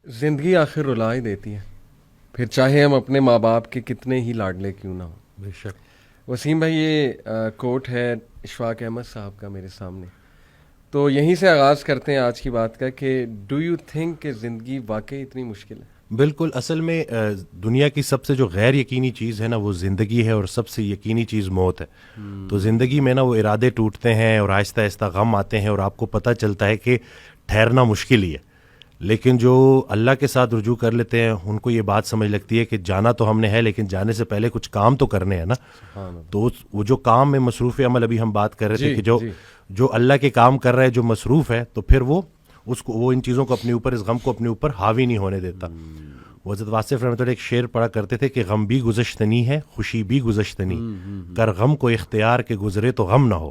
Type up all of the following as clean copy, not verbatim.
زندگی آخر رلا ہی دیتی ہے، پھر چاہے ہم اپنے ماں باپ کے کتنے ہی لاڈلے کیوں نہ ہوں۔ بے شک۔ وسیم بھائی، یہ کوٹ ہے اشفاق احمد صاحب کا میرے سامنے، تو یہیں سے آغاز کرتے ہیں آج کی بات کا کہ ڈو یو تھنک کہ زندگی واقعی اتنی مشکل ہے؟ بالکل، اصل میں دنیا کی سب سے جو غیر یقینی چیز ہے نا وہ زندگی ہے، اور سب سے یقینی چیز موت ہے۔ تو زندگی میں نا وہ ارادے ٹوٹتے ہیں اور آہستہ آہستہ غم آتے ہیں، اور آپ کو پتہ چلتا ہے کہ ٹھہرنا مشکل ہی ہے، لیکن جو اللہ کے ساتھ رجوع کر لیتے ہیں ان کو یہ بات سمجھ لگتی ہے کہ جانا تو ہم نے ہے، لیکن جانے سے پہلے کچھ کام تو کرنے ہیں نا۔ تو وہ جو کام میں مصروف عمل، ابھی ہم بات کر رہے تھے کہ جو اللہ کے کام کر رہا ہے، جو مصروف ہے، تو پھر وہ ان چیزوں کو اپنے اوپر، اس غم کو اپنے اوپر حاوی نہیں ہونے دیتا۔ وہ حضرت واصف رحمۃ اللہ ایک شعر پڑھا کرتے تھے کہ غم بھی گزشتنی ہے، خوشی بھی گزشتنی، کر غم کو اختیار کے گزرے تو غم نہ ہو۔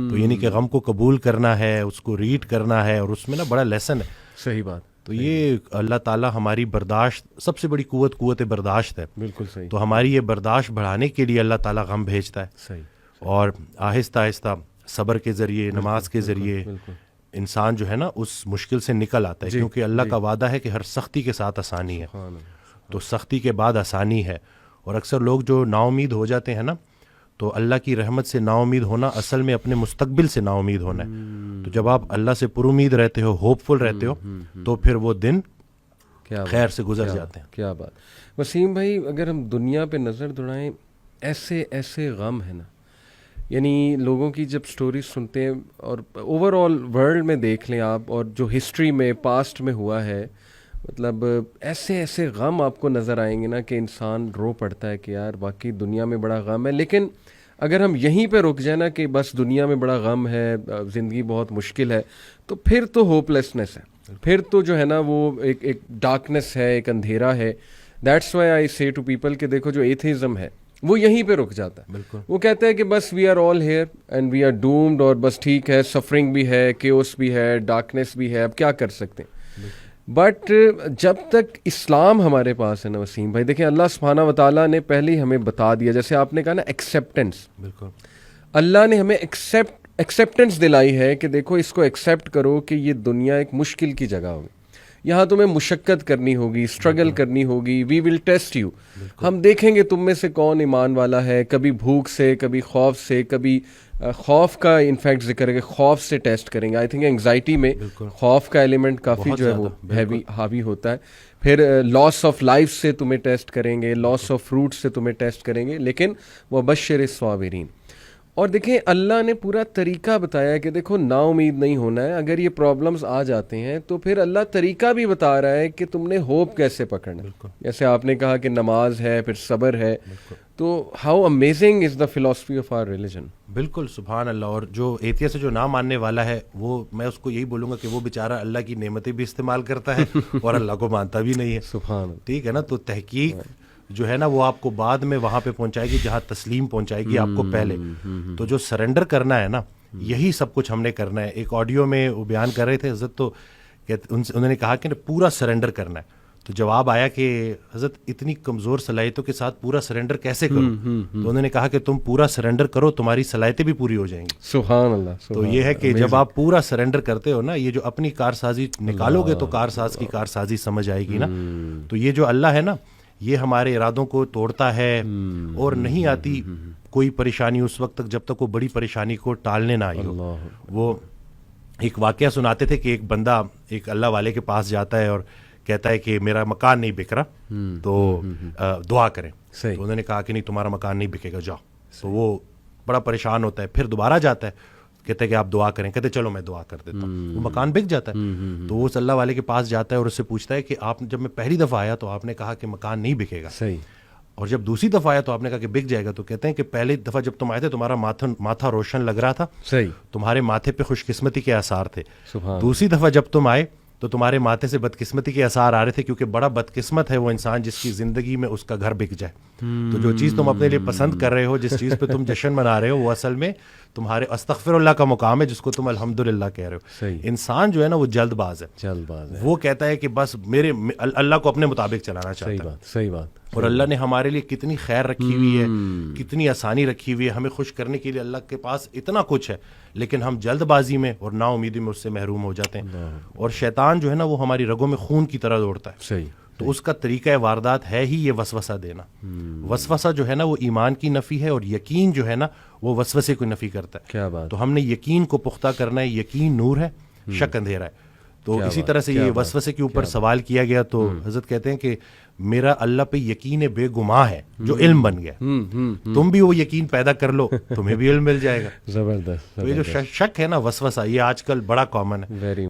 تو یعنی کہ غم کو قبول کرنا ہے، اس کو ریڈ کرنا ہے، اور اس میں نا بڑا لیسن ہے۔ صحیح بات۔ تو یہ اللہ تعالیٰ ہماری برداشت، سب سے بڑی قوت برداشت ہے۔ بالکل صحیح۔ تو ہماری یہ برداشت بڑھانے کے لیے اللہ تعالیٰ غم بھیجتا ہے، صحیح، اور آہستہ آہستہ صبر کے ذریعے، نماز کے ذریعے انسان جو ہے نا اس مشکل سے نکل آتا ہے، کیونکہ اللہ کا وعدہ ہے کہ ہر سختی کے ساتھ آسانی ہے۔ تو سختی کے بعد آسانی ہے، اور اکثر لوگ جو نا امید ہو جاتے ہیں نا، تو اللہ کی رحمت سے نا امید ہونا اصل میں اپنے مستقبل سے نا امید ہونا ہے۔ تو جب آپ اللہ سے پر امید رہتے ہو، ہوپ فل رہتے ہو، تو پھر وہ دن خیر سے گزر جاتے ہیں۔ کیا بات۔ وسیم بھائی، اگر ہم دنیا پہ نظر دوڑائیں، ایسے ایسے غم ہے نا، یعنی لوگوں کی جب سٹوریز سنتے ہیں، اور اوور آل ورلڈ میں دیکھ لیں آپ، اور جو ہسٹری میں پاسٹ میں ہوا ہے، مطلب ایسے ایسے غم آپ کو نظر آئیں گے نا کہ انسان رو پڑتا ہے کہ یار واقعی دنیا میں بڑا غم ہے۔ لیکن اگر ہم یہیں پہ رک جائیں نا کہ بس دنیا میں بڑا غم ہے، زندگی بہت مشکل ہے، تو پھر تو ہوپ لیسنس ہے، پھر تو جو ہے نا وہ ایک ڈارکنس ہے، ایک اندھیرا ہے۔ دیٹس وائی آئی سے ٹو پیپل کہ دیکھو جو ایتھیزم ہے وہ یہیں پہ رک جاتا ہے۔ بالکل، وہ کہتے ہیں کہ بس we are all here and we are doomed, اور بس ٹھیک ہے، سفرنگ بھی ہے، کیوس بھی ہے، ڈارکنیس بھی ہے، اب کیا کر سکتے ہیں۔ بٹ جب تک اسلام ہمارے پاس ہے نا وسیم بھائی، دیکھیں اللہ سبحانہ و تعالیٰ نے پہلے ہی ہمیں بتا دیا، جیسے آپ نے کہا نا ایکسیپٹنس، بالکل اللہ نے ہمیں ایکسیپٹنس دلائی ہے کہ دیکھو اس کو ایکسیپٹ کرو کہ یہ دنیا ایک مشکل کی جگہ ہوگی، یہاں تمہیں مشقت کرنی ہوگی، اسٹرگل کرنی ہوگی، وی ول ٹیسٹ یو، ہم دیکھیں گے تم میں سے کون ایمان والا ہے، کبھی بھوک سے، کبھی خوف سے، کبھی خوف کا انفیکٹ ذکر ہے کہ خوف سے ٹیسٹ کریں گے۔ آئی تھنک انگزائٹی میں خوف کا ایلیمنٹ کافی جو ہے وہ حاوی ہوتا ہے۔ پھر لاس آف لائف سے تمہیں ٹیسٹ کریں گے، لاس آف فروٹ سے تمہیں ٹیسٹ کریں گے، لیکن وبشر الصابرین۔ اور دیکھیں اللہ نے پورا طریقہ بتایا ہے کہ دیکھو نا امید نہیں ہونا ہے، اگر یہ پرابلمز آ جاتے ہیں تو پھر اللہ طریقہ بھی بتا رہا ہے کہ تم نے ہوپ کیسے پکڑنا ہے۔ جیسے آپ نے کہا کہ نماز ہے، پھر صبر ہے، تو how amazing is the philosophy of our religion. بالکل، سبحان اللہ۔ اور جو ایتھیسٹ سے جو نہ ماننے والا ہے، وہ میں اس کو یہی بولوں گا کہ وہ بیچارہ اللہ کی نعمتیں بھی استعمال کرتا ہے اور اللہ کو مانتا بھی نہیں ہے۔ سبحان اللہ، ٹھیک ہے نا۔ تو تحقیق جو ہے نا وہ آپ کو بعد میں وہاں پہ پہنچائے گی جہاں تسلیم پہنچائے گی آپ کو پہلے۔ تو جو سرنڈر کرنا ہے نا، یہی سب کچھ ہم نے کرنا ہے۔ ایک آڈیو میں وہ بیان کر رہے تھے حضرت، تو انہوں نے کہا کہ پورا سرنڈر کرنا ہے۔ تو جواب آیا کہ حضرت اتنی کمزور صلاحیتوں کے ساتھ پورا سرنڈر کیسے کروں؟ تو انہوں نے کہا کہ تم پورا سرنڈر کرو، تمہاری صلاحیتیں بھی پوری ہو جائیں گی۔ سبحان اللہ۔ تو یہ ہے کہ جب آپ پورا سرنڈر کرتے ہو نا، یہ جو اپنی کارسازی نکالو گے تو کارساز کی کارسازی سمجھ آئے گی نا۔ تو یہ جو اللہ ہے نا، یہ ہمارے ارادوں کو توڑتا ہے، اور نہیں آتی کوئی پریشانی اس وقت تک جب تک وہ بڑی پریشانی کو ٹالنے نہ آئی ہو۔ وہ ایک واقعہ سناتے تھے کہ ایک بندہ ایک اللہ والے کے پاس جاتا ہے اور کہتا ہے کہ میرا مکان نہیں بک رہا، تو دعا کریں۔ تو انہوں نے کہا کہ نہیں، تمہارا مکان نہیں بکے گا، جاؤ۔ تو وہ بڑا پریشان ہوتا ہے، پھر دوبارہ جاتا ہے، کہتے ہیں کہ آپ دعا کریں، کہتے چلو میں دعا کر دیتا ہوں۔ وہ مکان بک جاتا ہے۔ تو وہ اس اللہ والے کے پاس جاتا ہے اور اس سے پوچھتا ہے کہ آپ جب میں پہلی دفعہ آیا تو آپ نے کہا کہ مکان نہیں بکے گا، صحیح، اور جب دوسری دفعہ آیا تو آپ نے کہا کہ بک جائے گا۔ تو کہتے ہیں کہ پہلی دفعہ جب تم آئے تھے تمہارا ماتھا روشن لگ رہا تھا، صحیح، تمہارے ماتھے پہ خوش قسمتی کے آثار تھے۔ سبحان۔ دوسری دفعہ جب تم آئے تو تمہارے ماتھے سے بدقسمتی کے آثار آ رہے تھے، کیونکہ بڑا بدقسمت ہے وہ انسان جس کی زندگی میں اس کا گھر بک جائے۔ تو جو چیز تم اپنے لیے پسند کر رہے ہو، جس چیز پہ تم جشن منا رہے ہو، وہ اصل میں تمہارے استغفر اللہ کا مقام ہے جس کو تم الحمدللہ کہہ رہے ہو. صحیح. انسان جو ہے نا وہ جلد باز ہے, جلد باز ہے. وہ کہتا ہے کہ بس میرے اللہ کو اپنے مطابق چلانا چاہتا ہے. صحیح بات, صحیح بات. اور اللہ نے ہمارے لیے کتنی خیر رکھی ہوئی ہے, کتنی آسانی رکھی ہوئی ہے, ہمیں خوش کرنے کے لیے اللہ کے پاس اتنا کچھ ہے, لیکن ہم جلد بازی میں اور نا امیدی میں اس سے محروم ہو جاتے ہیں. اور شیطان جو ہے نا وہ ہماری رگوں میں خون کی طرح دوڑتا ہے. صحیح. تو اس کا طریقہ واردات ہے ہی یہ وسوسہ دینا. وسوسہ جو ہے نا وہ ایمان کی نفی ہے, اور یقین جو ہے نا وہ وسوسے کو نفی کرتا ہے. کیا بات. تو ہم نے یقین کو پختہ کرنا ہے. یقین نور ہے, شک اندھیرا ہے. تو اسی طرح سے یہ وسوسے کے اوپر سوال کیا گیا تو حضرت کہتے ہیں کہ میرا اللہ پہ یقین بے گماں ہے جو علم بن گیا. تم بھی وہ یقین پیدا کر لو, تمہیں بھی علم مل جائے گا. زبردست. تو یہ جو شک ہے نا وسوسہ, یہ آج کل بڑا کامن ہے. ویری